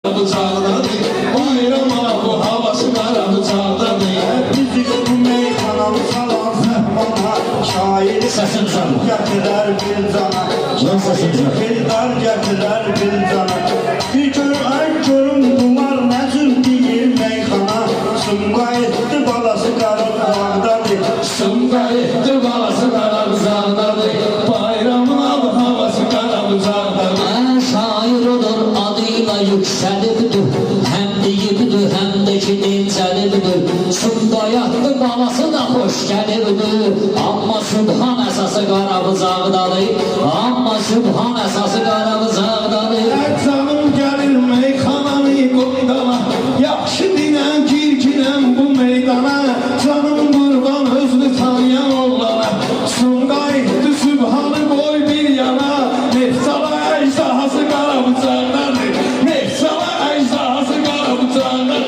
Bayrama bu havası kara bıçağda değil. Bizi bu meyxanamı salan səhmana şairi gətirər bir cana. Xeydar gətirər bir cana. Bir gör ay görüm bunlar nə cür deyir meyxana. Sumqayıtdı balası qarın bağdadır. Sumqayıtdı balası kara bıçağda değil. Bayramına bu havası kara bıçağda değil. Şair olur adıyla yükselibdir. Hem deyibdir hem de ki dincəlibdir. Sumqayıtdı balası da hoş gəlibdir. Amma Sübhan əsası qara bıçağdadır. Amma Sübhan əsası qara bıçağdadır. Canım gəlir meyxanamı qoydana. Yaxşı dinən girginəm bu meydana. Canım qurban özünü tanıyan oğlana. Sumqayıtdı Sübhanı qoy bir yana. Nefsala əcdahası qara bıçağdadır. Nefsala əcdahası qara bıçağdadır.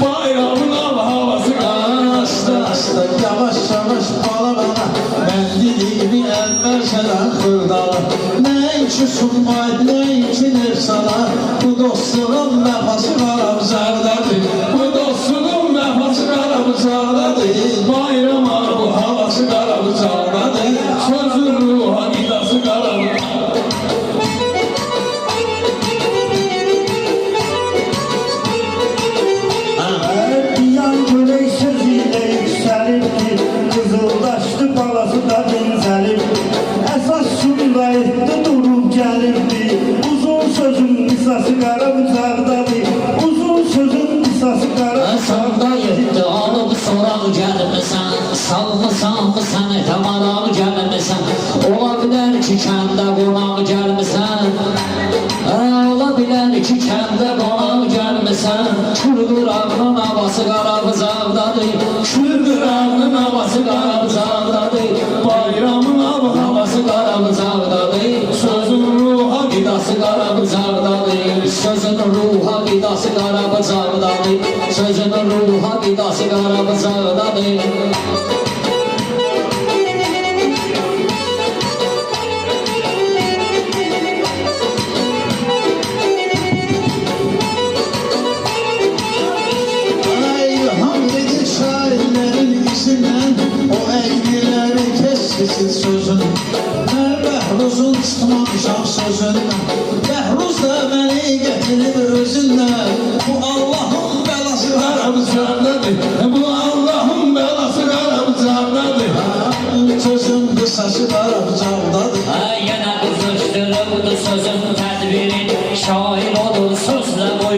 Bayramın havası Asta yavaş yavaş bala bana. Ben dilimi əvvəlşədən xırdala. Nəyinki sunmaydı, nəyinki nefsala. Bu dostluğun vəfası qara bıçaqdadır. Bu dostluğun vəfası qara bıçağdadır. Bayrama bu havası qara bıçağdadır. Sözün ruha qidası qara bıçağdadır. Diyan göley sözüyle yükselipti. Kızıldaşlı balası da dincəlibdi. Əsas Sumqayıtdı durub gəlibdi. Uzun sözün qısası qara bıçaqdadır. Uzun sözün qısası qara Sumqayıtdı alıb soraq gəlməsən. Salmısan mı sən ətəmaraq gəlməsən. Ola bilər ki kəndə qonaq gəlməsən. Ola bilər ki kəndə qonaq gəlməsən. Kürqırağının havası qara bıçaqdadır. Kürqırağının havası qara bıçaqdadır. Bayramın havası qara bıçaqdadır. Sözün ruha qidası qara bıçaqdadır. Sözün ruha qidası qara bıçaqdadır. Sözün ruha qidası qara bıçaqdadır. İlham gelir şairlerin izinden. O eğrileri keskin sözün. Mən Bəhruzun tutmamışam sözündən. Bəhruz da məni gətirib özündən. Bu Allahın bəlası Qara bıçaqdadır. Bu Allahın belası qara bıçaqdadır. sözün qısası qara